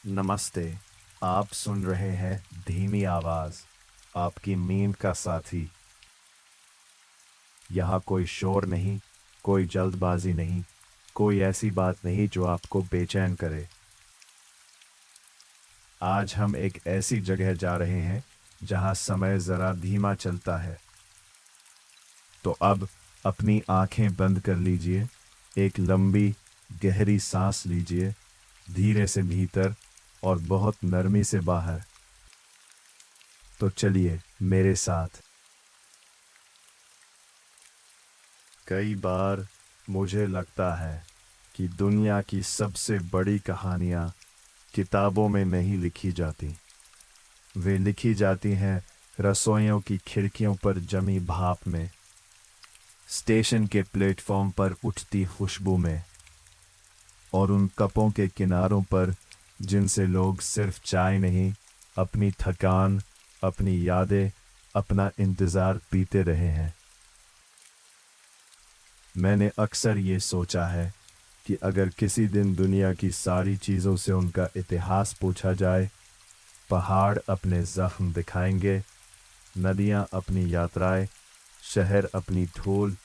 नमस्ते। आप सुन रहे हैं धीमी आवाज, आपकी नींद का साथी। यहाँ कोई शोर नहीं, कोई जल्दबाजी नहीं, कोई ऐसी बात नहीं जो आपको बेचैन करे। आज हम एक ऐसी जगह जा रहे हैं जहाँ समय जरा धीमा चलता है। तो अब अपनी आंखें बंद कर लीजिए, एक लंबी गहरी सांस लीजिए, धीरे से भीतर और बहुत नरमी से बाहर। तो चलिए मेरे साथ। कई बार मुझे लगता है कि दुनिया की सबसे बड़ी कहानियाँ किताबों में नहीं लिखी जाती। वे लिखी जाती हैं रसोइयों की खिड़कियों पर जमी भाप में, स्टेशन के प्लेटफॉर्म पर उठती खुशबू में, और उन कपों के किनारों पर जिनसे लोग सिर्फ चाय नहीं, अपनी थकान, अपनी यादें, अपना इंतज़ार पीते रहे हैं। मैंने अक्सर ये सोचा है कि अगर किसी दिन दुनिया की सारी चीज़ों से उनका इतिहास पूछा जाए, पहाड़ अपने ज़ख्म दिखाएंगे, नदियाँ अपनी यात्राएं, शहर अपनी धूल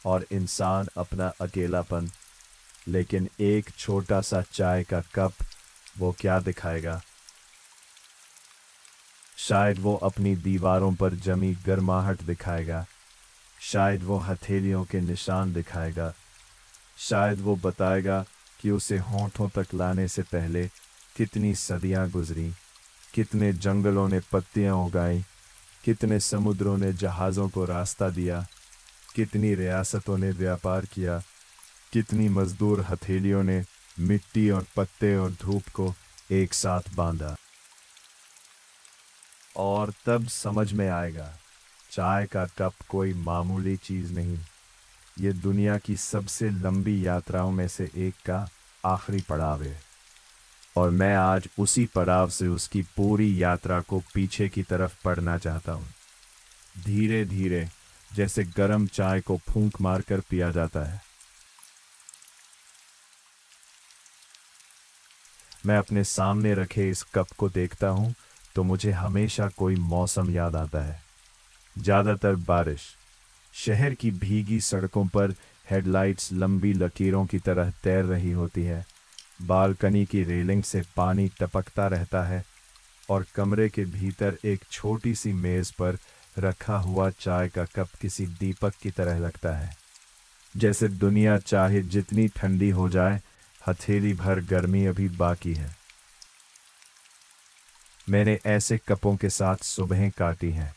और इंसान अपना अकेलापन, लेकिन एक छोटा सा चाय का कप वो क्या दिखाएगा? शायद वो अपनी दीवारों पर जमी गर्माहट दिखाएगा, शायद वो हथेलियों के निशान दिखाएगा, शायद वो बताएगा कि उसे होठों तक लाने से पहले कितनी सदियां गुजरी, कितने जंगलों ने पत्तियां उगाई, कितने समुद्रों ने जहाज़ों को रास्ता दिया, कितनी रियासतों ने व्यापार किया, कितनी मजदूर हथेलियों ने मिट्टी और पत्ते और धूप को एक साथ बांधा। और तब समझ में आएगा, चाय का कप कोई मामूली चीज़ नहीं, ये दुनिया की सबसे लंबी यात्राओं में से एक का आखिरी पड़ाव है। और मैं आज उसी पड़ाव से उसकी पूरी यात्रा को पीछे की तरफ पढ़ना चाहता हूँ। धीरे धीरे, जैसे गर्म चाय को फूंक मारकर पिया जाता है। मैं अपने सामने रखे इस कप को देखता हूँ तो मुझे हमेशा कोई मौसम याद आता है। ज़्यादातर बारिश, शहर की भीगी सड़कों पर हेडलाइट्स लंबी लकीरों की तरह तैर रही होती है, बालकनी की रेलिंग से पानी टपकता रहता है, और कमरे के भीतर एक छोटी सी मेज पर रखा हुआ चाय का कप किसी दीपक की तरह लगता है। जैसे दुनिया चाहे जितनी ठंडी हो जाए, हथेली भर गर्मी अभी बाकी है। मैंने ऐसे कपों के साथ सुबहें काटी हैं,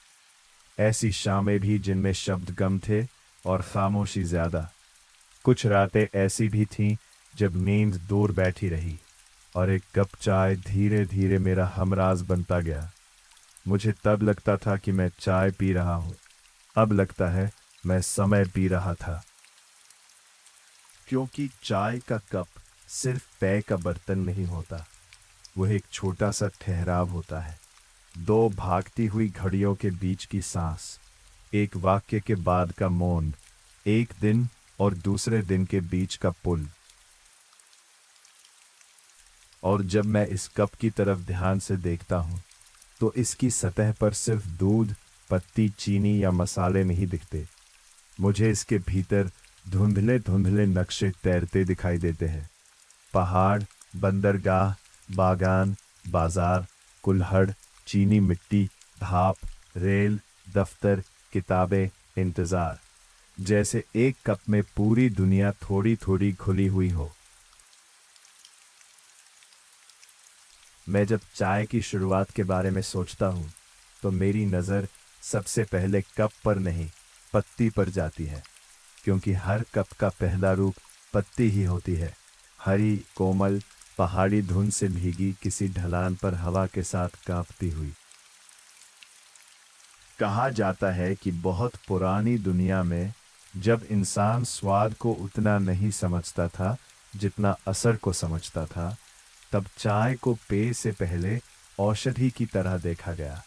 ऐसी शामें भी जिनमें शब्द कम थे और खामोशी ज्यादा। कुछ रातें ऐसी भी थीं जब नींद दूर बैठी रही और एक कप चाय धीरे धीरे मेरा हमराज बनता गया। मुझे तब लगता था कि मैं चाय पी रहा हूँ, अब लगता है मैं समय पी रहा था। क्योंकि चाय का कप सिर्फ पेय का बर्तन नहीं होता, वह एक छोटा सा ठहराव होता है। दो भागती हुई घड़ियों के बीच की सांस, एक वाक्य के बाद का मौन, एक दिन और दूसरे दिन के बीच का पुल। और जब मैं इस कप की तरफ ध्यान से देखता हूँ तो इसकी सतह पर सिर्फ दूध, पत्ती, चीनी या मसाले नहीं दिखते। मुझे इसके भीतर धुंधले धुंधले नक्शे तैरते दिखाई देते हैं। पहाड़, बंदरगाह, बागान, बाजार, कुल्हड़, चीनी मिट्टी, भाप, रेल, दफ्तर, किताबें, इंतजार। जैसे एक कप में पूरी दुनिया थोड़ी थोड़ी घुली हुई हो। मैं जब चाय की शुरुआत के बारे में सोचता हूँ तो मेरी नज़र सबसे पहले कप पर नहीं, पत्ती पर जाती है, क्योंकि हर कप का पहला रूप पत्ती ही होती है। हरी, कोमल, पहाड़ी धुंध से भीगी, किसी ढलान पर हवा के साथ कांपती हुई। कहा जाता है कि बहुत पुरानी दुनिया में जब इंसान स्वाद को उतना नहीं समझता था जितना असर को समझता था, तब चाय को पेय से पहले औषधि की तरह देखा गया।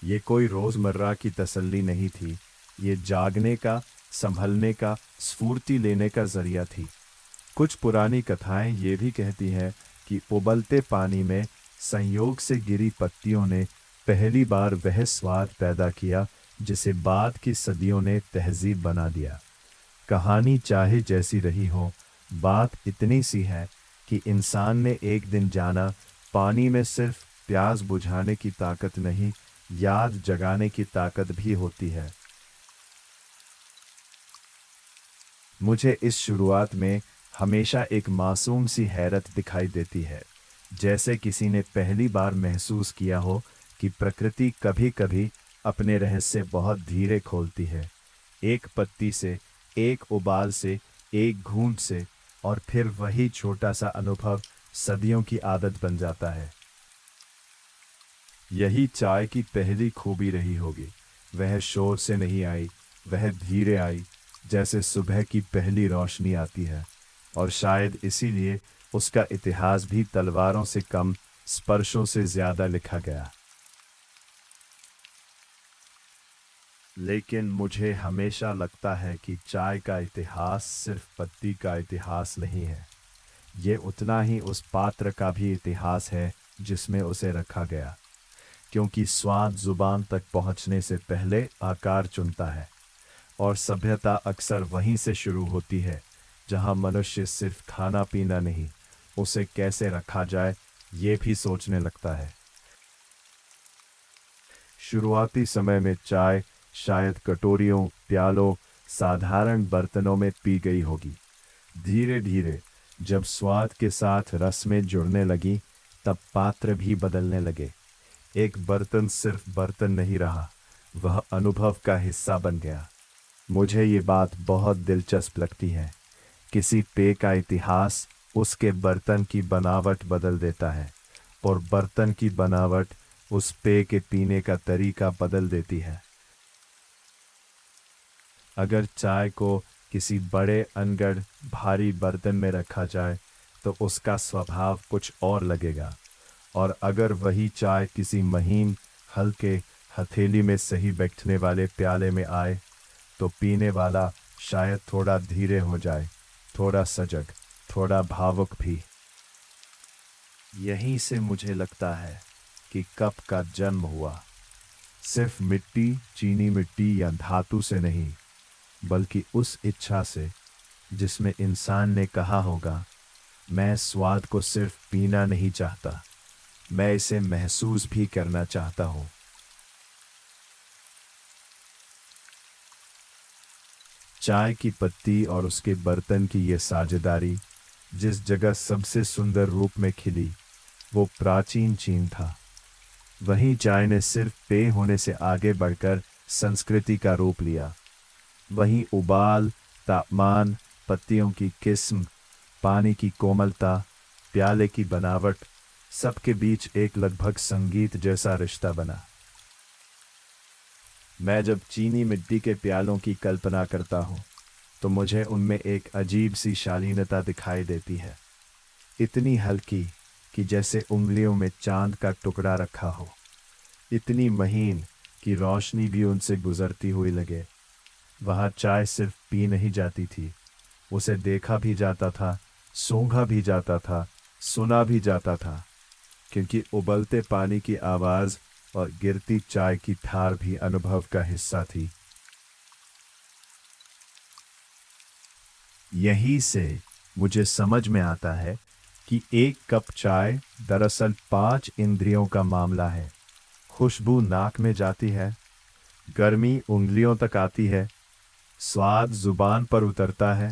ये कोई रोजमर्रा की तसल्ली नहीं थी, ये जागने का, संभलने का, स्फूर्ति लेने का जरिया थी। कुछ पुरानी कथाएं ये भी कहती हैं कि उबलते पानी में संयोग से गिरी पत्तियों ने पहली बार वह स्वाद पैदा किया जिसे बाद की सदियों ने तहजीब बना दिया। कहानी चाहे जैसी रही हो, बात इतनी सी है कि इंसान ने एक दिन जाना, पानी में सिर्फ प्यास बुझाने की ताकत नहीं, याद जगाने की ताकत भी होती है। मुझे इस शुरुआत में हमेशा एक मासूम सी हैरत दिखाई देती है, जैसे किसी ने पहली बार महसूस किया हो कि प्रकृति कभी कभी अपने रहस्य बहुत धीरे खोलती है, एक पत्ती से, एक उबाल से, एक घूंट से, और फिर वही छोटा सा अनुभव सदियों की आदत बन जाता है। यही चाय की पहली खूबी रही होगी। वह शोर से नहीं आई, वह धीरे आई, जैसे सुबह की पहली रोशनी आती है, और शायद इसीलिए उसका इतिहास भी तलवारों से कम, स्पर्शों से ज्यादा लिखा गया। लेकिन मुझे हमेशा लगता है कि चाय का इतिहास सिर्फ पत्ती का इतिहास नहीं है, ये उतना ही उस पात्र का भी इतिहास है जिसमें उसे रखा गया, क्योंकि स्वाद जुबान तक पहुंचने से पहले आकार चुनता है, और सभ्यता अक्सर वहीं से शुरू होती है जहां मनुष्य सिर्फ खाना पीना नहीं, उसे कैसे रखा जाए ये भी सोचने लगता है। शुरुआती समय में चाय शायद कटोरियों, प्यालों, साधारण बर्तनों में पी गई होगी। धीरे धीरे जब स्वाद के साथ रस में जुड़ने लगी, तब पात्र भी बदलने लगे। एक बर्तन सिर्फ बर्तन नहीं रहा, वह अनुभव का हिस्सा बन गया। मुझे ये बात बहुत दिलचस्प लगती है। किसी पेय का इतिहास उसके बर्तन की बनावट बदल देता है, और बर्तन की बनावट उस पेय के पीने का तरीका बदल देती है। अगर चाय को किसी बड़े अनगढ़ भारी बर्तन में रखा जाए तो उसका स्वभाव कुछ और लगेगा, और अगर वही चाय किसी महीन, हल्के हथेली में सही बैठने वाले प्याले में आए तो पीने वाला शायद थोड़ा धीरे हो जाए, थोड़ा सजग, थोड़ा भावुक भी। यहीं से मुझे लगता है कि कप का जन्म हुआ, सिर्फ मिट्टी, चीनी मिट्टी या धातु से नहीं, बल्कि उस इच्छा से जिसमें इंसान ने कहा होगा, मैं स्वाद को सिर्फ पीना नहीं चाहता, मैं इसे महसूस भी करना चाहता हूं। चाय की पत्ती और उसके बर्तन की ये साझेदारी जिस जगह सबसे सुंदर रूप में खिली, वो प्राचीन चीन था। वहीं चाय ने सिर्फ पेय होने से आगे बढ़कर संस्कृति का रूप लिया। वहीं उबाल, तापमान, पत्तियों की किस्म, पानी की कोमलता, प्याले की बनावट, सबके बीच एक लगभग संगीत जैसा रिश्ता बना। मैं जब चीनी मिट्टी के प्यालों की कल्पना करता हूँ तो मुझे उनमें एक अजीब सी शालीनता दिखाई देती है, इतनी हल्की कि जैसे उंगलियों में चांद का टुकड़ा रखा हो, इतनी महीन कि रोशनी भी उनसे गुजरती हुई लगे। वहाँ चाय सिर्फ पी नहीं जाती थी, उसे देखा भी जाता था, सूंघा भी जाता था, सुना भी जाता था, क्योंकि उबलते पानी की आवाज और गिरती चाय की धार भी अनुभव का हिस्सा थी। यहीं से मुझे समझ में आता है कि एक कप चाय दरअसल 5 इंद्रियों का मामला है। खुशबू नाक में जाती है, गर्मी उंगलियों तक आती है, स्वाद जुबान पर उतरता है,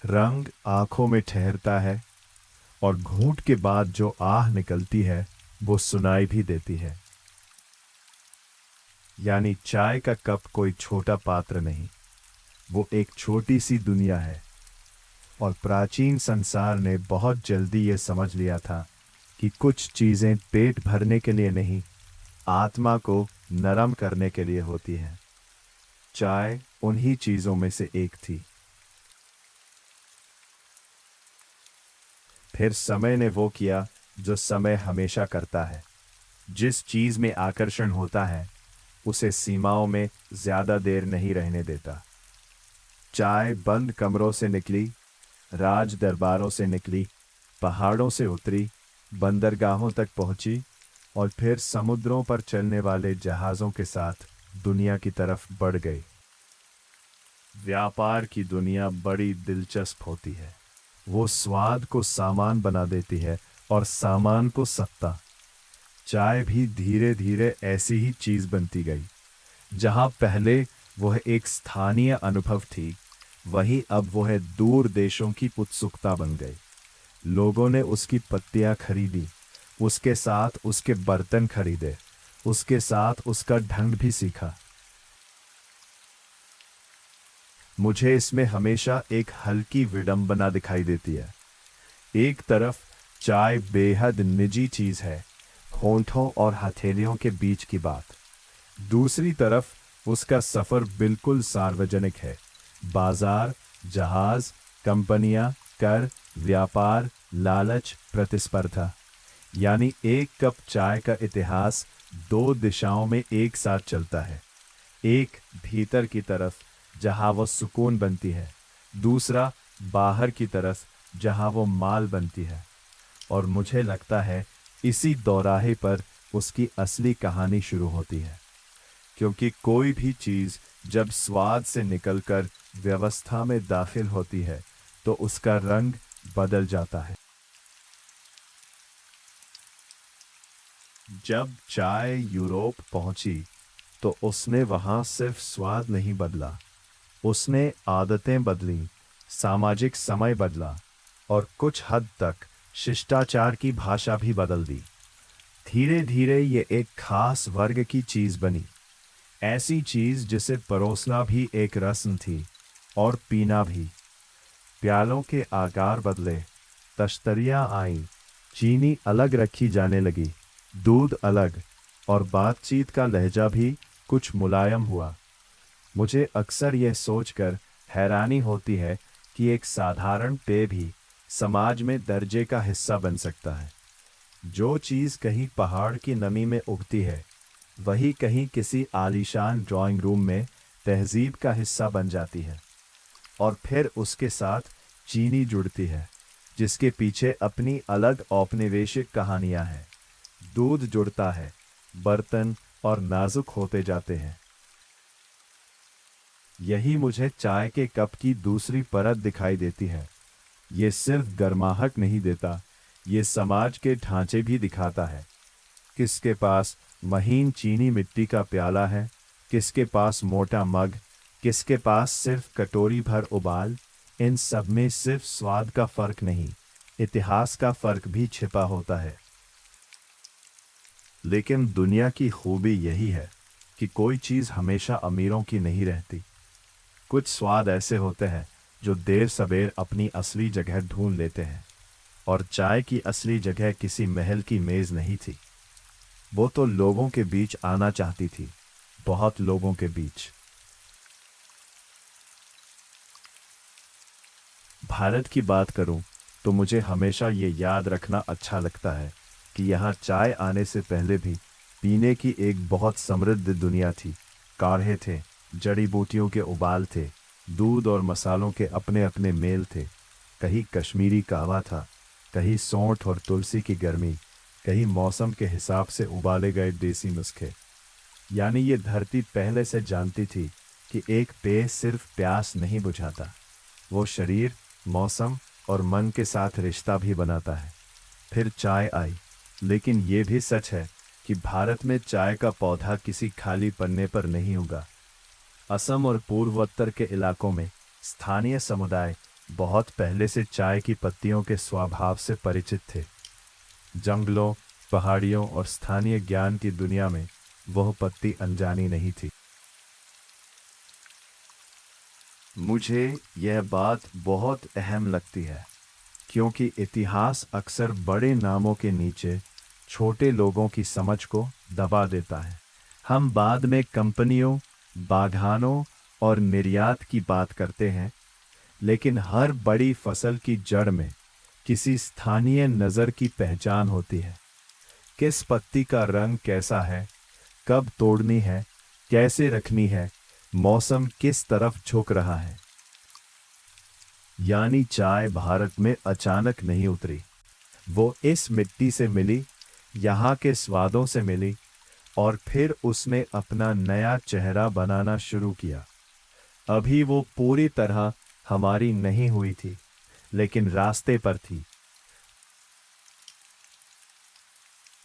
रंग आंखों में ठहरता है, और घूंट के बाद जो आह निकलती है वो सुनाई भी देती है। यानी चाय का कप कोई छोटा पात्र नहीं, वो एक छोटी सी दुनिया है। और प्राचीन संसार ने बहुत जल्दी ये समझ लिया था कि कुछ चीजें पेट भरने के लिए नहीं, आत्मा को नरम करने के लिए होती हैं। चाय उन्हीं चीजों में से एक थी। फिर समय ने वो किया जो समय हमेशा करता है। जिस चीज में आकर्षण होता है उसे सीमाओं में ज्यादा देर नहीं रहने देता। चाय बंद कमरों से निकली, राज दरबारों से निकली, पहाड़ों से उतरी, बंदरगाहों तक पहुंची और फिर समुद्रों पर चलने वाले जहाज़ों के साथ दुनिया की तरफ बढ़ गई। व्यापार की दुनिया बड़ी दिलचस्प होती है। वो स्वाद को सामान बना देती है और सामान को सत्ता। चाय भी धीरे धीरे ऐसी ही चीज बनती गई। जहां पहले वह एक स्थानीय अनुभव थी, वहीं अब वह दूर देशों की उत्सुकता बन गई। लोगों ने उसकी पत्तियां खरीदी, उसके साथ उसके बर्तन खरीदे, उसके साथ उसका ढंग भी सीखा। मुझे इसमें हमेशा एक हल्की विडंबना दिखाई देती है। एक तरफ चाय बेहद निजी चीज है, होंठों और हथेलियों के बीच की बात। दूसरी तरफ उसका सफर बिल्कुल सार्वजनिक है। बाजार, जहाज, कंपनियां, कर, व्यापार, लालच, प्रतिस्पर्धा। यानी एक कप चाय का इतिहास दो दिशाओं में एक साथ चलता है। एक भीतर की तरफ जहां वो सुकून बनती है, दूसरा बाहर की तरफ जहां वो माल बनती है। और मुझे लगता है इसी दौराहे पर उसकी असली कहानी शुरू होती है, क्योंकि कोई भी चीज जब स्वाद से निकलकर व्यवस्था में दाखिल होती है तो उसका रंग बदल जाता है। जब चाय यूरोप पहुंची तो उसने वहां सिर्फ स्वाद नहीं बदला, उसने आदतें बदली, सामाजिक समय बदला और कुछ हद तक शिष्टाचार की भाषा भी बदल दी। धीरे धीरे ये एक खास वर्ग की चीज बनी, ऐसी चीज जिसे परोसना भी एक रस्म थी और पीना भी। प्यालों के आकार बदले, तश्तरियां आईं, चीनी अलग रखी जाने लगी, दूध अलग, और बातचीत का लहजा भी कुछ मुलायम हुआ। मुझे अक्सर यह सोचकर हैरानी होती है कि एक साधारण पेय भी समाज में दर्जे का हिस्सा बन सकता है। जो चीज कहीं पहाड़ की नमी में उगती है, वही कहीं किसी आलीशान ड्राइंग रूम में तहजीब का हिस्सा बन जाती है। और फिर उसके साथ चीनी जुड़ती है, जिसके पीछे अपनी अलग औपनिवेशिक कहानियां हैं। दूध जुड़ता है, बर्तन और नाजुक होते जाते हैं। यही मुझे चाय के कप की दूसरी परत दिखाई देती है। ये सिर्फ गर्माहट नहीं देता, ये समाज के ढांचे भी दिखाता है। किसके पास महीन चीनी मिट्टी का प्याला है, किसके पास मोटा मग, किसके पास सिर्फ कटोरी भर उबाल। इन सब में सिर्फ स्वाद का फर्क नहीं, इतिहास का फर्क भी छिपा होता है। लेकिन दुनिया की खूबी यही है कि कोई चीज हमेशा अमीरों की नहीं रहती। कुछ स्वाद ऐसे होते हैं जो देर सबेर अपनी असली जगह ढूंढ लेते हैं। और चाय की असली जगह किसी महल की मेज नहीं थी, वो तो लोगों के बीच आना चाहती थी, बहुत लोगों के बीच। भारत की बात करूं तो मुझे हमेशा ये याद रखना अच्छा लगता है कि यहाँ चाय आने से पहले भी पीने की एक बहुत समृद्ध दुनिया थी। काढ़े थे, जड़ी बूटियों के उबाल थे, दूध और मसालों के अपने अपने मेल थे। कहीं कश्मीरी कहवा था, कहीं सौंठ और तुलसी की गर्मी, कहीं मौसम के हिसाब से उबाले गए देसी नुस्खे। यानी ये धरती पहले से जानती थी कि एक पेय सिर्फ प्यास नहीं बुझाता, वो शरीर, मौसम और मन के साथ रिश्ता भी बनाता है। फिर चाय आई, लेकिन ये भी सच है कि भारत में चाय का पौधा किसी खाली पन्ने पर नहीं उगा। असम और पूर्वोत्तर के इलाकों में स्थानीय समुदाय बहुत पहले से चाय की पत्तियों के स्वभाव से परिचित थे। जंगलों, पहाड़ियों और स्थानीय ज्ञान की दुनिया में वह पत्ती अनजानी नहीं थी। मुझे यह बात बहुत अहम लगती है, क्योंकि इतिहास अक्सर बड़े नामों के नीचे छोटे लोगों की समझ को दबा देता है। हम बाद में कंपनियों, बागानों और निर्यात की बात करते हैं, लेकिन हर बड़ी फसल की जड़ में किसी स्थानीय नज़र की पहचान होती है। किस पत्ती का रंग कैसा है, कब तोड़नी है, कैसे रखनी है, मौसम किस तरफ झुक रहा है। यानी चाय भारत में अचानक नहीं उतरी, वो इस मिट्टी से मिली, यहाँ के स्वादों से मिली, और फिर उसने अपना नया चेहरा बनाना शुरू किया। अभी वो पूरी तरह हमारी नहीं हुई थी, लेकिन रास्ते पर थी।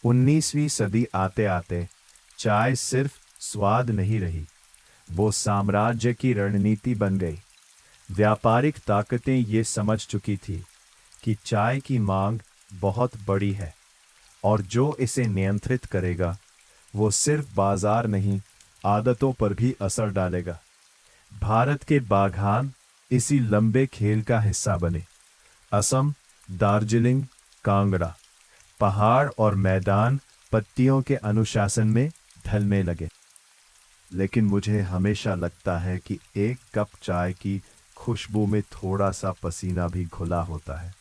19वीं सदी आते आते चाय सिर्फ स्वाद नहीं रही, वो साम्राज्य की रणनीति बन गई। व्यापारिक ताकतें ये समझ चुकी थी कि चाय की मांग बहुत बड़ी है, और जो इसे नियंत्रित करेगा वो सिर्फ बाजार नहीं, आदतों पर भी असर डालेगा। भारत के बागान इसी लंबे खेल का हिस्सा बने। असम, दार्जिलिंग, कांगड़ा, पहाड़ और मैदान पत्तियों के अनुशासन में ढलने लगे। लेकिन मुझे हमेशा लगता है कि एक कप चाय की खुशबू में थोड़ा सा पसीना भी घुला होता है,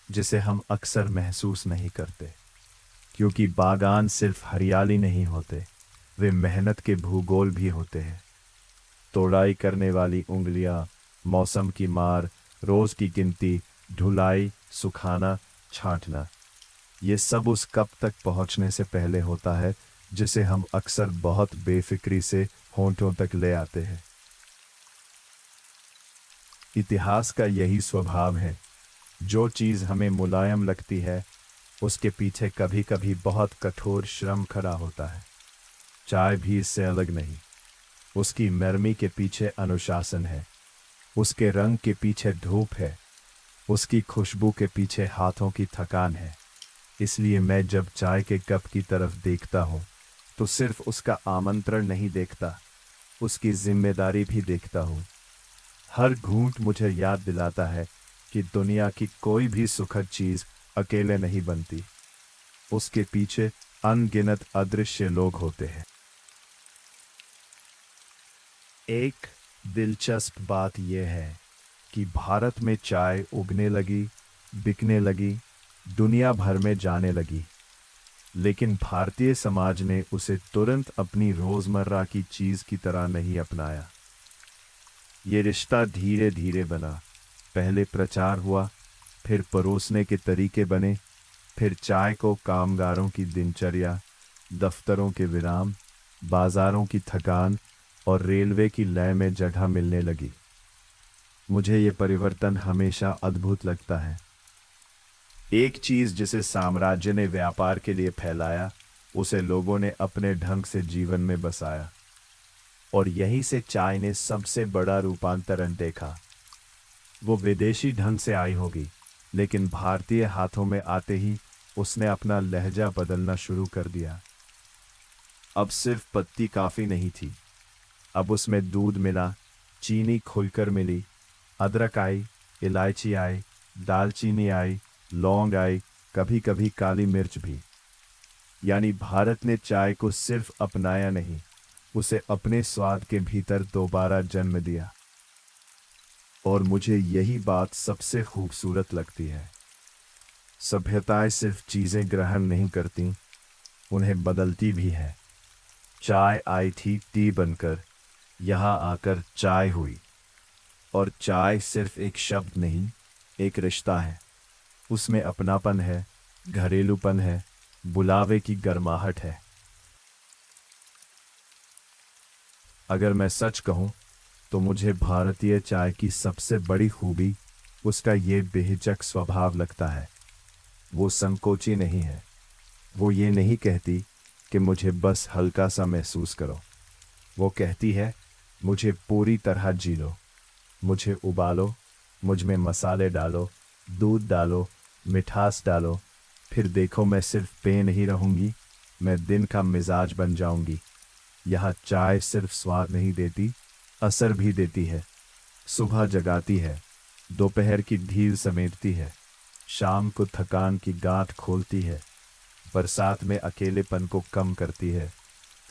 जिसे हम अक्सर महसूस नहीं करते। क्योंकि बागान सिर्फ हरियाली नहीं होते, वे मेहनत के भूगोल भी होते हैं। तोड़ाई करने वाली उंगलियां, मौसम की मार, रोज की गिनती, ढुलाई, सुखाना, छांटना, ये सब उस कप तक पहुंचने से पहले होता है जिसे हम अक्सर बहुत बेफिक्री से होंठों तक ले आते हैं। इतिहास का यही स्वभाव है। जो चीज हमें मुलायम लगती है, उसके पीछे कभी कभी बहुत कठोर श्रम खड़ा होता है। चाय भी इससे अलग नहीं। उसकी नरमी के पीछे अनुशासन है, उसके रंग के पीछे धूप है, उसकी खुशबू के पीछे हाथों की थकान है। इसलिए मैं जब चाय के कप की तरफ देखता हूँ तो सिर्फ उसका आमंत्रण नहीं देखता, उसकी जिम्मेदारी भी देखता हूँ। हर घूंट मुझे याद दिलाता है कि दुनिया की कोई भी सुखद चीज अकेले नहीं बनती, उसके पीछे अनगिनत अदृश्य लोग होते हैं। एक दिलचस्प बात यह है कि भारत में चाय उगने लगी, बिकने लगी, दुनिया भर में जाने लगी, लेकिन भारतीय समाज ने उसे तुरंत अपनी रोजमर्रा की चीज की तरह नहीं अपनाया। ये रिश्ता धीरे धीरे बना। पहले प्रचार हुआ, फिर परोसने के तरीके बने, फिर चाय को कामगारों की दिनचर्या, दफ्तरों के विराम, बाजारों की थकान और रेलवे की लय में जगह मिलने लगी। मुझे ये परिवर्तन हमेशा अद्भुत लगता है। एक चीज जिसे साम्राज्य ने व्यापार के लिए फैलाया, उसे लोगों ने अपने ढंग से जीवन में बसाया। और यहीं से चाय ने सबसे बड़ा रूपांतरण देखा। वो विदेशी ढंग से आई होगी, लेकिन भारतीय हाथों में आते ही उसने अपना लहजा बदलना शुरू कर दिया। अब सिर्फ पत्ती काफी नहीं थी, अब उसमें दूध मिला, चीनी खुलकर मिली, अदरक आई, इलायची आई, दालचीनी आई, लौंग आई, कभी कभी काली मिर्च भी। यानी भारत ने चाय को सिर्फ अपनाया नहीं, उसे अपने स्वाद के भीतर दोबारा जन्म दिया। और मुझे यही बात सबसे खूबसूरत लगती है। सभ्यताएं सिर्फ चीजें ग्रहण नहीं करती, उन्हें बदलती भी है। चाय आई थी टी बनकर, यहाँ आकर चाय हुई। और चाय सिर्फ एक शब्द नहीं, एक रिश्ता है। उसमें अपनापन है, घरेलूपन है, बुलावे की गर्माहट है। अगर मैं सच कहूं तो मुझे भारतीय चाय की सबसे बड़ी खूबी उसका ये बेहिचक स्वभाव लगता है। वो संकोची नहीं है। वो ये नहीं कहती कि मुझे बस हल्का सा महसूस करो। वो कहती है, मुझे पूरी तरह जी लो, मुझे उबालो, मुझ में मसाले डालो, दूध डालो, मिठास डालो, फिर देखो मैं सिर्फ पे नहीं रहूंगी, मैं दिन का मिजाज बन जाऊंगी। यहाँ चाय सिर्फ स्वाद नहीं देती, असर भी देती है। सुबह जगाती है, दोपहर की ढील समेटती है, शाम को थकान की गांठ खोलती है, बरसात में अकेलेपन को कम करती है,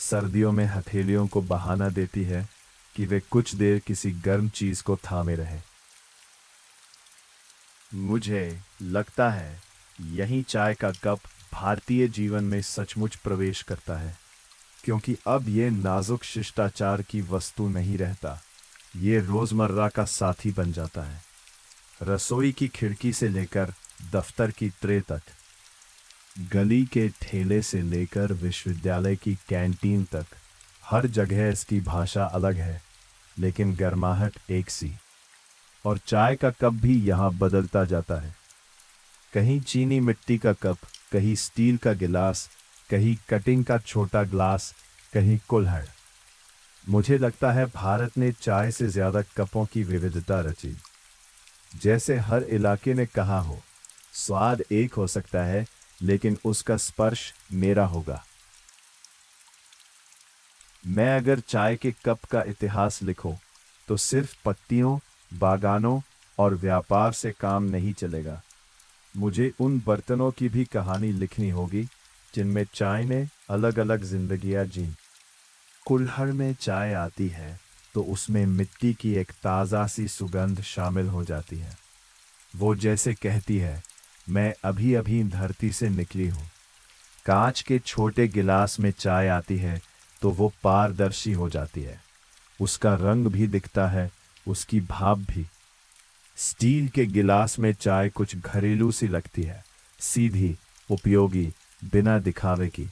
सर्दियों में हथेलियों को बहाना देती है कि वे कुछ देर किसी गर्म चीज को थामे रहे। मुझे लगता है यही चाय का कप भारतीय जीवन में सचमुच प्रवेश करता है, क्योंकि अब ये नाजुक शिष्टाचार की वस्तु नहीं रहता, ये रोजमर्रा का साथी बन जाता है। रसोई की खिड़की से लेकर दफ्तर की ट्रे तक गली के ठेले से लेकर विश्वविद्यालय की कैंटीन तक हर जगह इसकी भाषा अलग है, लेकिन गर्माहट एक सी। और चाय का कप भी यहाँ बदलता जाता है। कहीं चीनी मिट्टी का कप, कहीं स्टील का गिलास, कहीं कटिंग का छोटा ग्लास, कहीं कुल्हड़। मुझे लगता है भारत ने चाय से ज्यादा कपों की विविधता रची। जैसे हर इलाके ने कहा हो, स्वाद एक हो सकता है, लेकिन उसका स्पर्श मेरा होगा। मैं अगर चाय के कप का इतिहास लिखूं, तो सिर्फ पत्तियों, बागानों और व्यापार से काम नहीं चलेगा। मुझे उन बर्तनों की भी कहानी लिखनी होगी जिनमें चाय ने अलग अलग जिंदगियां जी। कुल्हड़ में चाय आती है तो उसमें मिट्टी की एक ताज़ा सी सुगंध शामिल हो जाती है। वो जैसे कहती है, मैं अभी अभी धरती से निकली हूँ। कांच के छोटे गिलास में चाय आती है तो वो पारदर्शी हो जाती है। उसका रंग भी दिखता है, उसकी भाप भी। स्टील के गिलास में चाय कुछ घरेलू सी लगती है, सीधी, उपयोगी, बिना दिखावे की।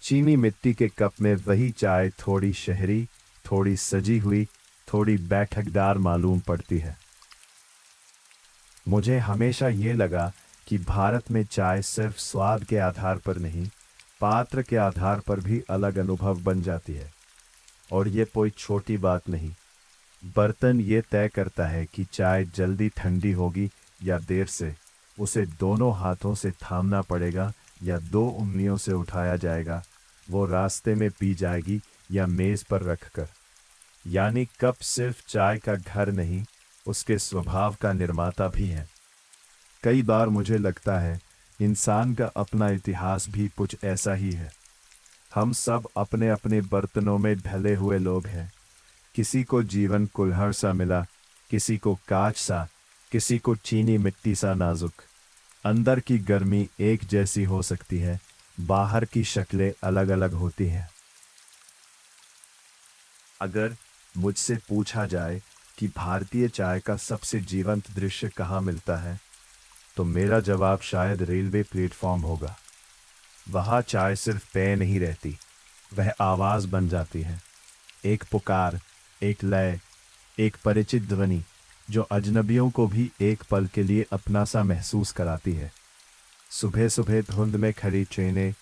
चीनी मिट्टी के कप में वही चाय थोड़ी शहरी, थोड़ी सजी हुई, थोड़ी बैठकदार मालूम पड़ती है। मुझे हमेशा ये लगा कि भारत में चाय सिर्फ स्वाद के आधार पर नहीं, पात्र के आधार पर भी अलग अनुभव बन जाती है। और ये कोई छोटी बात नहीं। बर्तन ये तय करता है कि चाय जल्दी ठंडी होगी या देर से। उसे दोनों हाथों से थामना पड़ेगा या दो उंगलियों से उठाया जाएगा। वो रास्ते में पी जाएगी या मेज पर रखकर। यानी कप सिर्फ चाय का घर नहीं, उसके स्वभाव का निर्माता भी है। कई बार मुझे लगता है इंसान का अपना इतिहास भी कुछ ऐसा ही है। हम सब अपने अपने बर्तनों में ढले हुए लोग हैं। किसी को जीवन कुल्हड़ सा मिला, किसी को कांच सा, किसी को चीनी मिट्टी सा नाजुक। अंदर की गर्मी एक जैसी हो सकती है, बाहर की शक्लें अलग अलग होती हैं। अगर मुझसे पूछा जाए कि भारतीय चाय का सबसे जीवंत दृश्य कहाँ मिलता है, तो मेरा जवाब शायद रेलवे प्लेटफॉर्म होगा। वहाँ चाय सिर्फ पेय नहीं रहती, वह आवाज बन जाती है। एक पुकार, एक लय, एक परिचित ध्वनि जो अजनबियों को भी एक पल के लिए अपना सा महसूस कराती है। सुबह सुबह धुंध में खड़ी ट्रेनें,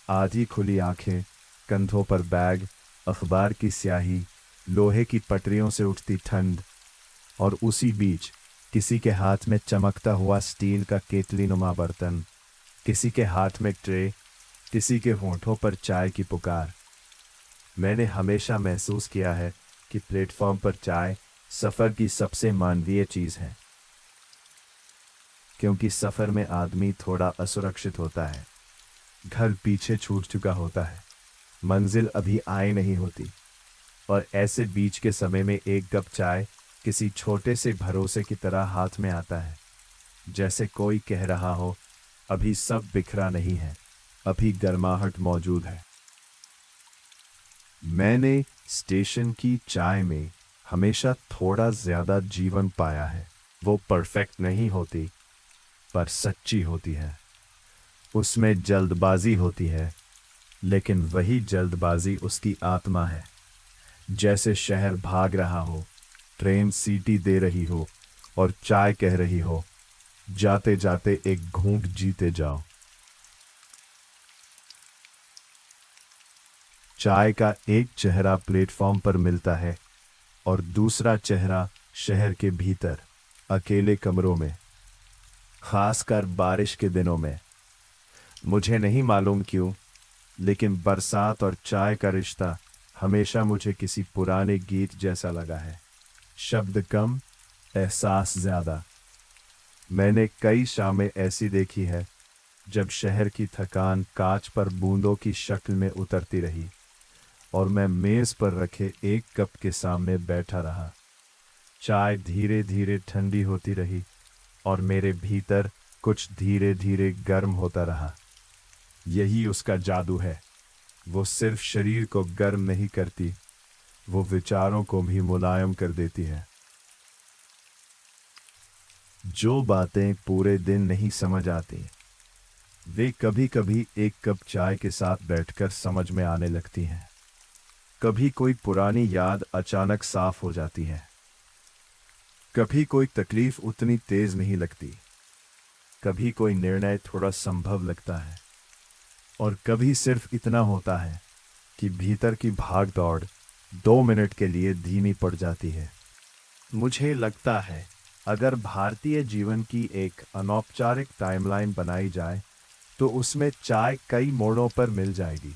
आधी खुली आंखें, कंधों पर बैग, अखबार की स्याही, लोहे की पटरियों से उठती ठंड, और उसी बीच किसी के हाथ में चमकता हुआ स्टील का केतली नुमा बर्तन, किसी के हाथ में ट्रे, किसी के होंठों पर चाय की पुकार। मैंने हमेशा महसूस किया है कि प्लेटफॉर्म पर चाय सफर की सबसे मानवीय चीज है। क्योंकि सफर में आदमी थोड़ा असुरक्षित होता है। घर पीछे छूट चुका होता है, मंजिल अभी आई नहीं होती, और ऐसे बीच के समय में एक कप चाय किसी छोटे से भरोसे की तरह हाथ में आता है। जैसे कोई कह रहा हो, अभी सब बिखरा नहीं है, अभी गर्माहट मौजूद है। मैंने स्टेशन की चाय में हमेशा थोड़ा ज्यादा जीवन पाया है। वो परफेक्ट नहीं होती, पर सच्ची होती है। उसमें जल्दबाजी होती है, लेकिन वही जल्दबाजी उसकी आत्मा है। जैसे शहर भाग रहा हो, ट्रेन सीटी दे रही हो, और चाय कह रही हो, जाते जाते एक घूंट जीते जाओ। चाय का एक चेहरा प्लेटफॉर्म पर मिलता है और दूसरा चेहरा शहर के भीतर, अकेले कमरों में, खासकर बारिश के दिनों में। मुझे नहीं मालूम क्यों, लेकिन बरसात और चाय का रिश्ता हमेशा मुझे किसी पुराने गीत जैसा लगा है। शब्द कम, एहसास ज्यादा। मैंने कई शामें ऐसी देखी है जब शहर की थकान कांच पर बूंदों की शक्ल में उतरती रही, और मैं मेज पर रखे एक कप के सामने बैठा रहा। चाय धीरे धीरे ठंडी होती रही और मेरे भीतर कुछ धीरे धीरे गर्म होता रहा। यही उसका जादू है। वो सिर्फ शरीर को गर्म नहीं करती, वो विचारों को भी मुलायम कर देती है। जो बातें पूरे दिन नहीं समझ आती, वे कभी कभी एक कप चाय के साथ बैठकर समझ में आने लगती हैं। कभी कोई पुरानी याद अचानक साफ हो जाती है। कभी कोई तकलीफ उतनी तेज नहीं लगती। कभी कोई निर्णय थोड़ा संभव लगता है। और कभी सिर्फ इतना होता है कि भीतर की भाग दौड़ 2 मिनट के लिए धीमी पड़ जाती है। मुझे लगता है अगर भारतीय जीवन की एक अनौपचारिक टाइमलाइन बनाई जाए तो उसमें चाय कई मोड़ों पर मिल जाएगी।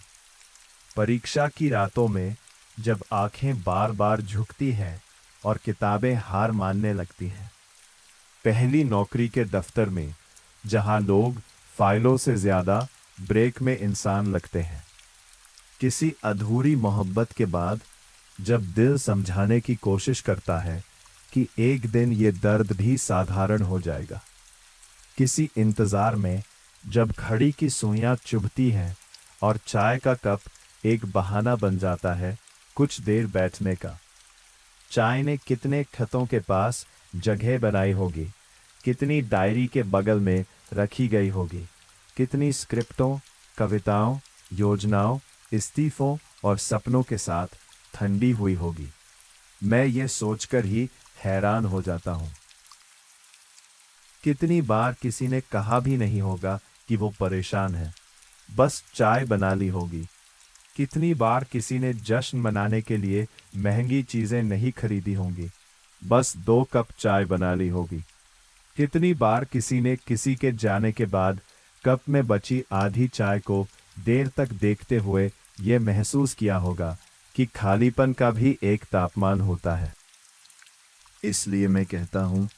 परीक्षा की रातों में जब आंखें बार बार झुकती हैं और किताबें हार मानने लगती हैं। पहली नौकरी के दफ्तर में जहां लोग फाइलों से ज्यादा ब्रेक में इंसान लगते हैं। किसी अधूरी मोहब्बत के बाद जब दिल समझाने की कोशिश करता है कि एक दिन ये दर्द भी साधारण हो जाएगा। किसी इंतजार में जब घड़ी की सुइयां चुभती हैं और चाय का कप एक बहाना बन जाता है कुछ देर बैठने का। चाय ने कितने खतों के पास जगह बनाई होगी, कितनी डायरी के बगल में रखी गई होगी, कितनी स्क्रिप्टों, कविताओं, योजनाओं, इस्तीफों और सपनों के साथ ठंडी हुई होगी। मैं ये सोचकर ही हैरान हो जाता हूँ। कितनी बार किसी ने कहा भी नहीं होगा कि वो परेशान है, बस चाय बना ली होगी। कितनी बार किसी ने जश्न मनाने के लिए महंगी चीजें नहीं खरीदी होंगी, बस 2 कप चाय बना ली होगी। कितनी बार किसी ने किसी के जाने के बाद कप में बची आधी चाय को देर तक देखते हुए ये महसूस किया होगा कि खालीपन का भी एक तापमान होता है। इसलिए मैं कहता हूँ,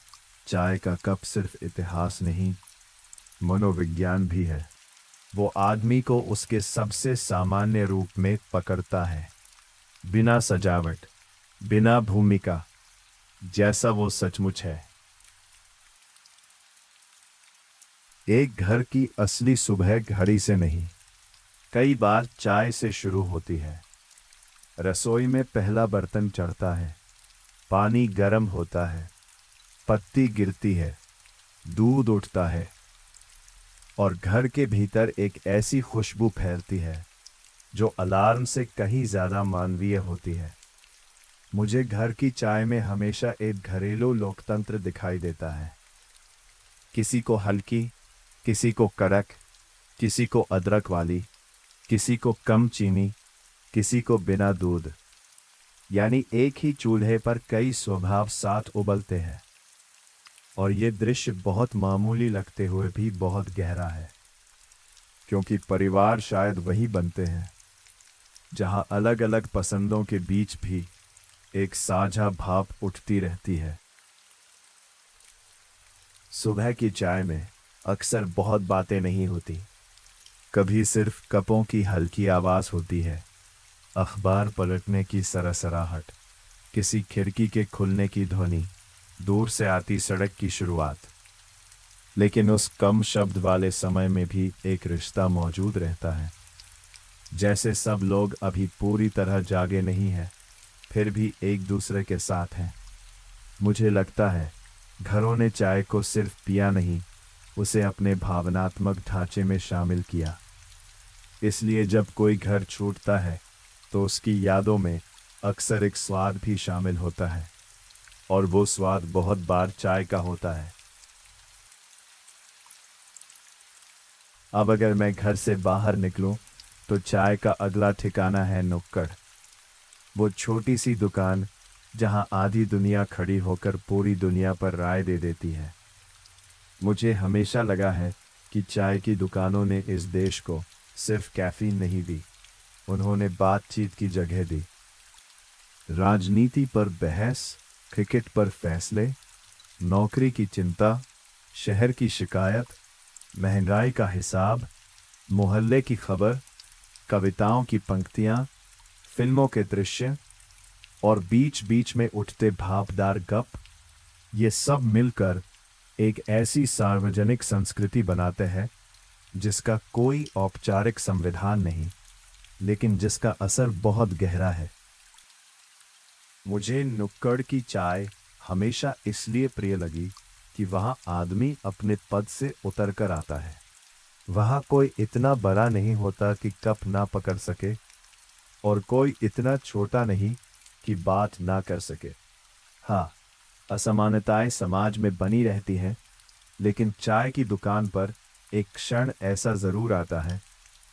चाय का कप सिर्फ इतिहास नहीं, मनोविज्ञान भी है। वो आदमी को उसके सबसे सामान्य रूप में पकड़ता है, बिना सजावट, बिना भूमिका, जैसा वो सचमुच है। एक घर की असली सुबह घड़ी से नहीं, कई बार चाय से शुरू होती है। रसोई में पहला बर्तन चढ़ता है, पानी गर्म होता है, पत्ती गिरती है, दूध उठता है और घर के भीतर एक ऐसी खुशबू फैलती है जो अलार्म से कहीं ज्यादा मानवीय होती है। मुझे घर की चाय में हमेशा एक घरेलू लोकतंत्र दिखाई देता है। किसी को हल्की, किसी को कड़क, किसी को अदरक वाली, किसी को कम चीनी, किसी को बिना दूध। यानी एक ही चूल्हे पर कई स्वभाव साथ उबलते हैं। और ये दृश्य बहुत मामूली लगते हुए भी बहुत गहरा है, क्योंकि परिवार शायद वही बनते हैं जहां अलग अलग पसंदों के बीच भी एक साझा भाप उठती रहती है। सुबह की चाय में अक्सर बहुत बातें नहीं होती। कभी सिर्फ कपों की हल्की आवाज होती है, अखबार पलटने की सरसराहट, किसी खिड़की के खुलने की ध्वनि, दूर से आती सड़क की शुरुआत। लेकिन उस कम शब्द वाले समय में भी एक रिश्ता मौजूद रहता है। जैसे सब लोग अभी पूरी तरह जागे नहीं हैं, फिर भी एक दूसरे के साथ हैं। मुझे लगता है घरों ने चाय को सिर्फ पिया नहीं, उसे अपने भावनात्मक ढांचे में शामिल किया। इसलिए जब कोई घर छूटता है तो उसकी यादों में अक्सर एक स्वाद भी शामिल होता है, और वो स्वाद बहुत बार चाय का होता है। अब अगर मैं घर से बाहर निकलूं तो चाय का अगला ठिकाना है नुक्कड़। वो छोटी सी दुकान जहां आधी दुनिया खड़ी होकर पूरी दुनिया पर राय दे देती है। मुझे हमेशा लगा है कि चाय की दुकानों ने इस देश को सिर्फ कैफीन नहीं दी, उन्होंने बातचीत की जगह दी। राजनीति पर बहस, क्रिकेट पर फैसले, नौकरी की चिंता, शहर की शिकायत, महंगाई का हिसाब, मोहल्ले की खबर, कविताओं की पंक्तियां, फिल्मों के दृश्य और बीच बीच में उठते भापदार गप, ये सब मिलकर एक ऐसी सार्वजनिक संस्कृति बनाते हैं जिसका कोई औपचारिक संविधान नहीं, लेकिन जिसका असर बहुत गहरा है। मुझे नुक्कड़ की चाय हमेशा इसलिए प्रिय लगी कि वहां आदमी अपने पद से उतर कर आता है। वहाँ कोई इतना बड़ा नहीं होता कि कप ना पकड़ सके, और कोई इतना छोटा नहीं कि बात ना कर सके। हाँ, असमानताएं समाज में बनी रहती हैं, लेकिन चाय की दुकान पर एक क्षण ऐसा जरूर आता है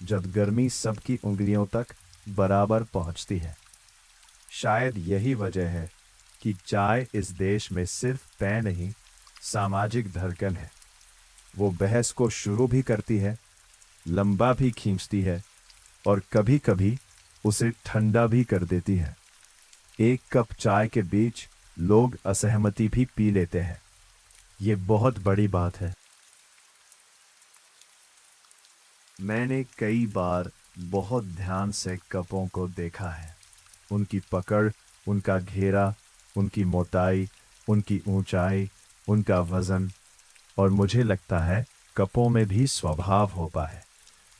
जब गर्मी सबकी उंगलियों तक बराबर पहुंचती है। शायद यही वजह है कि चाय इस देश में सिर्फ पेय नहीं, सामाजिक धड़कन है। वो बहस को शुरू भी करती है, लंबा भी खींचती है, और कभी कभी उसे ठंडा भी कर देती है। एक कप चाय के बीच लोग असहमति भी पी लेते हैं। ये बहुत बड़ी बात है। मैंने कई बार बहुत ध्यान से कपों को देखा है, उनकी पकड़, उनका घेरा, उनकी मोटाई, उनकी ऊंचाई, उनका वजन, और मुझे लगता है कपों में भी स्वभाव होता है।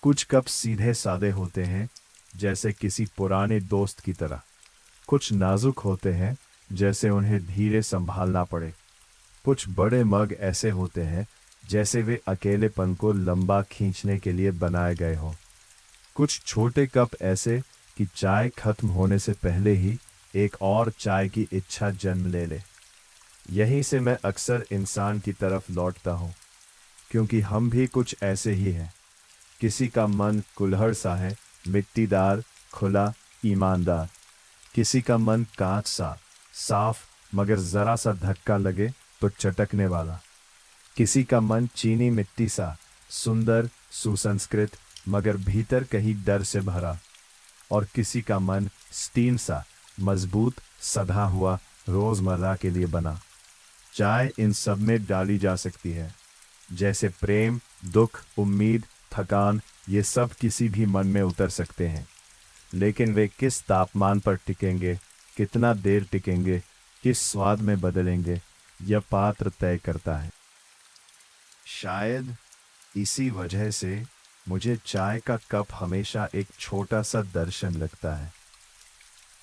कुछ कप सीधे सादे होते हैं, जैसे किसी पुराने दोस्त की तरह। कुछ नाजुक होते हैं, जैसे उन्हें धीरे संभालना पड़े। कुछ बड़े मग ऐसे होते हैं जैसे वे अकेलेपन को लंबा खींचने के लिए बनाए गए हों। कुछ छोटे कप ऐसे कि चाय खत्म होने से पहले ही एक और चाय की इच्छा जन्म ले ले। यहीं से मैं अक्सर इंसान की तरफ लौटता हूँ, क्योंकि हम भी कुछ ऐसे ही हैं। किसी का मन कुल्हड़ सा है, मिट्टीदार, खुला, ईमानदार। किसी का मन कांच सा, साफ, मगर जरा सा धक्का लगे तो चटकने वाला। किसी का मन चीनी मिट्टी सा, सुंदर, सुसंस्कृत, मगर भीतर कहीं डर से भरा। और किसी का मन स्टील सा, मजबूत, सधा हुआ, रोजमर्रा के लिए बना। चाय इन सब में डाली जा सकती है। जैसे प्रेम, दुख, उम्मीद, थकान, ये सब किसी भी मन में उतर सकते हैं। लेकिन वे किस तापमान पर टिकेंगे, कितना देर टिकेंगे, किस स्वाद में बदलेंगे, यह पात्र तय करता है। शायद इसी वजह से मुझे चाय का कप हमेशा एक छोटा सा दर्शन लगता है।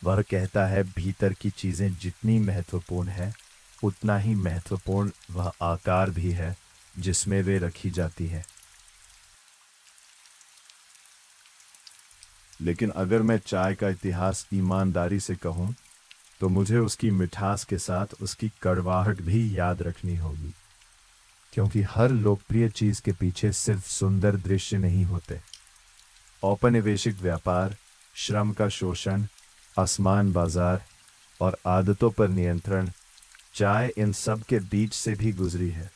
वह कहता है भीतर की चीजें जितनी महत्वपूर्ण है, उतना ही महत्वपूर्ण वह आकार भी है जिसमें वे रखी जाती है। लेकिन अगर मैं चाय का इतिहास ईमानदारी से कहूं, तो मुझे उसकी मिठास के साथ उसकी कड़वाहट भी याद रखनी होगी। क्योंकि हर लोकप्रिय चीज के पीछे सिर्फ सुंदर दृश्य नहीं होते। औपनिवेशिक व्यापार, श्रम का शोषण, आसमान बाजार और आदतों पर नियंत्रण, चाय इन सब के बीच से भी गुजरी है।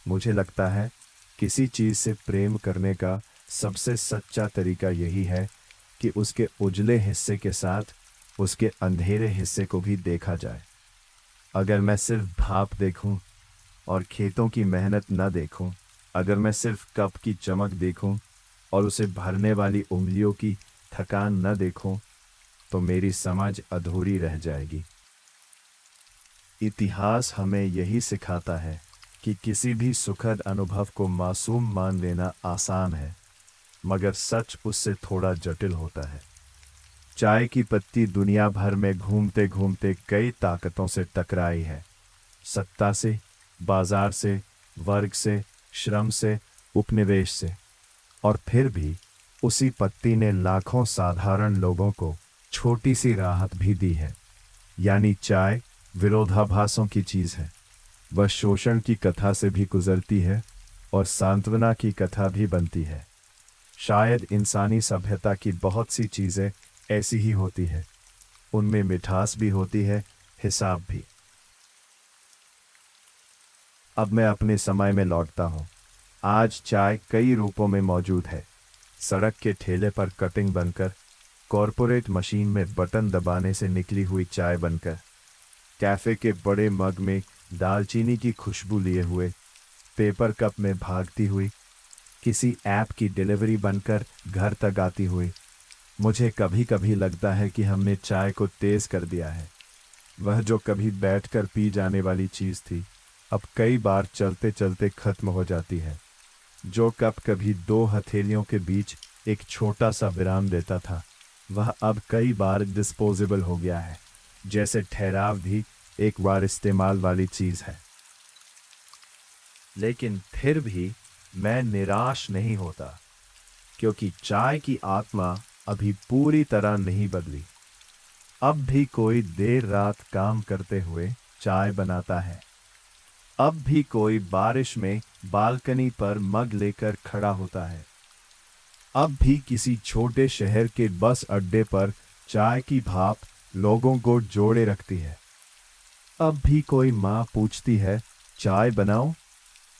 मुझे लगता है किसी चीज से प्रेम करने का सबसे सच्चा तरीका यही है कि उसके उजले हिस्से के साथ उसके अंधेरे हिस्से को भी देखा जाए। अगर मैं सिर्फ भाप देखूं और खेतों की मेहनत न देखूं, अगर मैं सिर्फ कप की चमक देखूं और उसे भरने वाली उंगलियों की थकान न देखूं, तो मेरी समझ अधूरी रह जाएगी। इतिहास हमें यही सिखाता है कि किसी भी सुखद अनुभव को मासूम मान लेना आसान है, मगर सच उससे थोड़ा जटिल होता है। चाय की पत्ती दुनिया भर में घूमते घूमते कई ताकतों से टकराई है। सत्ता से, बाजार से, वर्ग से, श्रम से, उपनिवेश से। और फिर भी उसी पत्ती ने लाखों साधारण लोगों को छोटी सी राहत भी दी है। यानी चाय विरोधाभासों की चीज है। वह शोषण की कथा से भी गुजरती है और सांत्वना की कथा भी बनती है। शायद इंसानी सभ्यता की बहुत सी चीजें ऐसी ही होती है। उनमें मिठास भी होती है, हिसाब भी। अब मैं अपने समय में लौटता हूँ। आज चाय कई रूपों में मौजूद है। सड़क के ठेले पर कटिंग बनकर, कॉरपोरेट मशीन में बटन दबाने से निकली हुई चाय बनकर, कैफे के बड़े मग में दालचीनी की खुशबू लिए हुए, पेपर कप में भागती हुई, किसी ऐप की डिलीवरी बनकर घर तक आती हुई। मुझे कभी कभी लगता है कि हमने चाय को तेज कर दिया है। वह जो कभी बैठकर पी जाने वाली चीज थी, अब कई बार चलते चलते खत्म हो जाती है। जो कप कभी दो हथेलियों के बीच एक छोटा सा विराम देता था, वह अब कई बार डिस्पोजेबल हो गया है, जैसे ठहराव भी एक बार इस्तेमाल वाली चीज है। लेकिन फिर भी मैं निराश नहीं होता, क्योंकि चाय की आत्मा अभी पूरी तरह नहीं बदली। अब भी कोई देर रात काम करते हुए चाय बनाता है। अब भी कोई बारिश में बालकनी पर मग लेकर खड़ा होता है। अब भी किसी छोटे शहर के बस अड्डे पर चाय की भाप लोगों को जोड़े रखती है। अब भी कोई माँ पूछती है, चाय बनाऊं?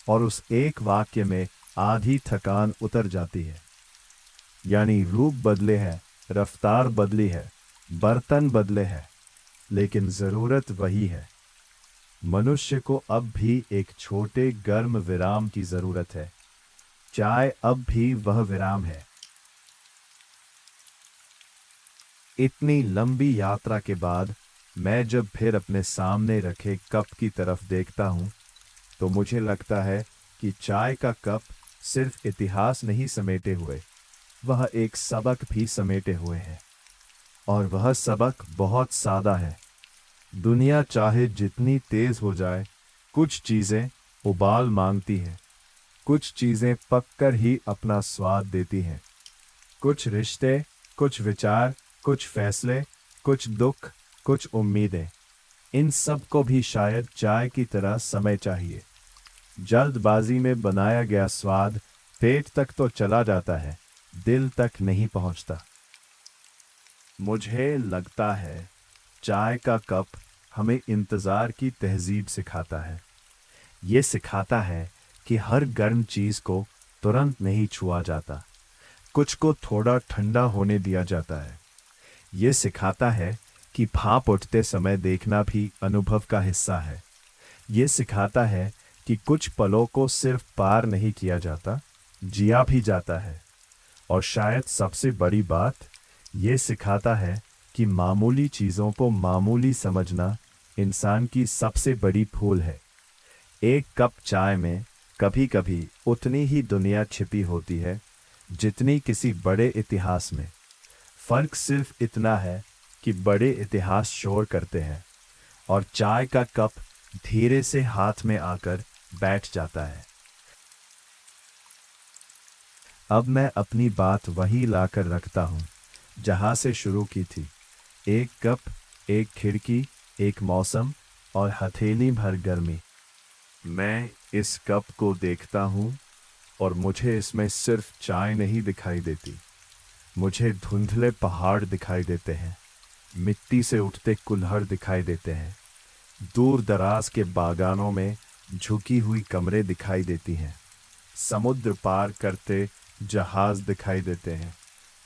और उस एक वाक्य में आधी थकान उतर जाती है। यानी रूप बदले है, रफ्तार बदली है, बर्तन बदले हैं, लेकिन जरूरत वही है। मनुष्य को अब भी एक छोटे गर्म विराम की जरूरत है। चाय अब भी वह विराम है। इतनी लंबी यात्रा के बाद मैं जब फिर अपने सामने रखे कप की तरफ देखता हूं, तो मुझे लगता है कि चाय का कप सिर्फ इतिहास नहीं समेटे हुए, वह एक सबक भी समेटे हुए है। और वह सबक बहुत सादा है। दुनिया चाहे जितनी तेज हो जाए, कुछ चीजें उबाल मांगती हैं। कुछ चीजें पककर ही अपना स्वाद देती हैं। कुछ रिश्ते, कुछ विचार, कुछ फैसले, कुछ दुख, कुछ उम्मीदें, इन सब को भी शायद चाय की तरह समय चाहिए। जल्दबाजी में बनाया गया स्वाद पेट तक तो चला जाता है, दिल तक नहीं पहुंचता। मुझे लगता है चाय का कप हमें इंतजार की तहजीब सिखाता है। ये सिखाता है कि हर गर्म चीज को तुरंत नहीं छुआ जाता, कुछ को थोड़ा ठंडा होने दिया जाता है। ये सिखाता है कि भाप उठते समय देखना भी अनुभव का हिस्सा है। ये सिखाता है कि कुछ पलों को सिर्फ पार नहीं किया जाता, जिया भी जाता है। और शायद सबसे बड़ी बात, ये सिखाता है कि मामूली चीजों को मामूली समझना इंसान की सबसे बड़ी भूल है। एक कप चाय में कभी कभी उतनी ही दुनिया छिपी होती है जितनी किसी बड़े इतिहास में। फर्क सिर्फ इतना है कि बड़े इतिहास शोर करते हैं और चाय का कप धीरे से हाथ में आकर बैठ जाता है। अब मैं अपनी बात वही लाकर रखता हूं जहां से शुरू की थी। एक कप, एक खिड़की, एक मौसम और हथेली भर गर्मी। मैं इस कप को देखता हूं और मुझे इसमें सिर्फ चाय नहीं दिखाई देती। मुझे धुंधले पहाड़ दिखाई देते हैं, मिट्टी से उठते कुल्हड़ दिखाई देते हैं, दूर दराज के बागानों में झुकी हुई कमरे दिखाई देती हैं, समुद्र पार करते जहाज दिखाई देते हैं,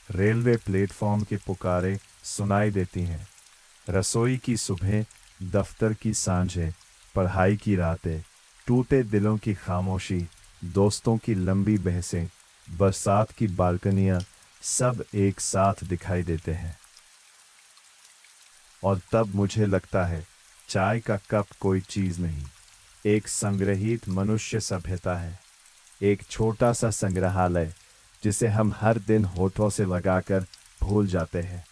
रेलवे प्लेटफॉर्म की पुकारें सुनाई देती हैं, रसोई की सुबह, दफ्तर की सांझें, पढ़ाई की रातें, टूटे दिलों की खामोशी, दोस्तों की लंबी बहसें, बरसात की बालकनियां, सब एक साथ दिखाई देते हैं। और तब मुझे लगता है चाय का कप कोई चीज नहीं, एक संग्रहित मनुष्य सभ्यता है। एक छोटा सा संग्रहालय जिसे हम हर दिन होठों से लगाकर भूल जाते हैं।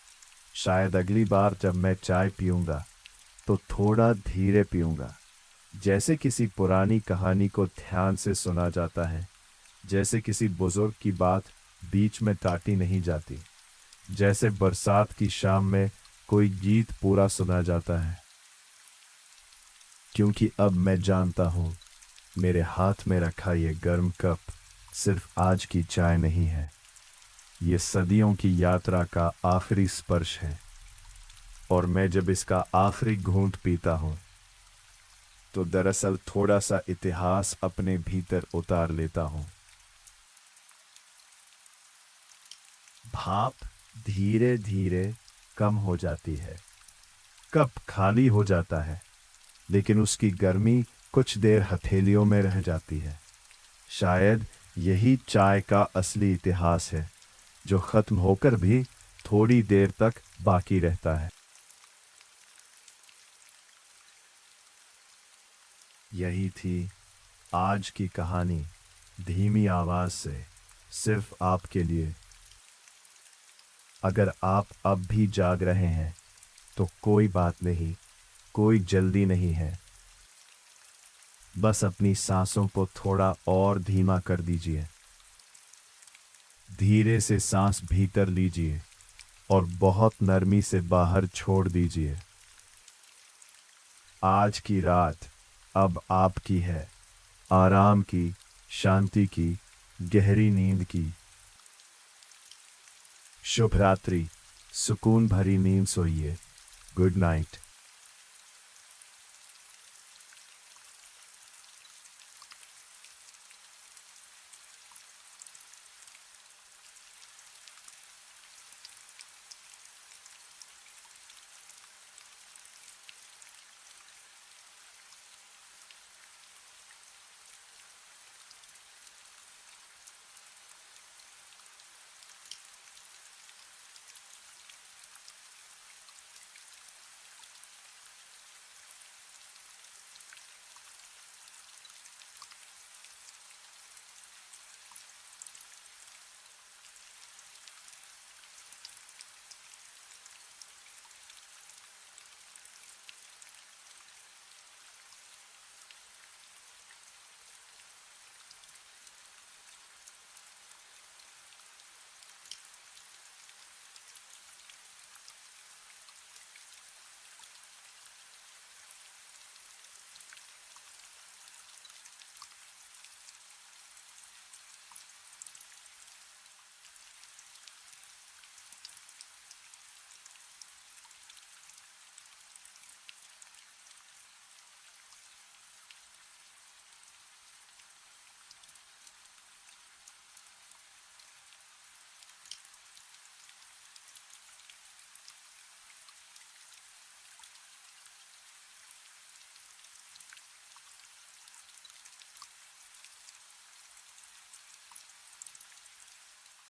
शायद अगली बार जब मैं चाय पीऊंगा तो थोड़ा धीरे पीऊंगा, जैसे किसी पुरानी कहानी को ध्यान से सुना जाता है, जैसे किसी बुजुर्ग की बात बीच में काटी नहीं जाती, जैसे बरसात की शाम में कोई गीत पूरा सुना जाता है। क्योंकि अब मैं जानता हूं मेरे हाथ में रखा ये गर्म कप सिर्फ आज की चाय नहीं है, ये सदियों की यात्रा का आखिरी स्पर्श है। और मैं जब इसका आखिरी घूंट पीता हूं तो दरअसल थोड़ा सा इतिहास अपने भीतर उतार लेता हूं। भाप धीरे धीरे कम हो जाती है, कप खाली हो जाता है, लेकिन उसकी गर्मी कुछ देर हथेलियों में रह जाती है। शायद यही चाय का असली इतिहास है, जो खत्म होकर भी थोड़ी देर तक बाकी रहता है। यही थी आज की कहानी, धीमी आवाज से, सिर्फ आपके लिए। अगर आप अब भी जाग रहे हैं तो कोई बात नहीं, कोई जल्दी नहीं है। बस अपनी सांसों को थोड़ा और धीमा कर दीजिए। धीरे से सांस भीतर लीजिए और बहुत नरमी से बाहर छोड़ दीजिए। आज की रात अब आपकी है, आराम की, शांति की, गहरी नींद की। शुभ रात्रि, सुकून भरी नींद सोइए। Good night.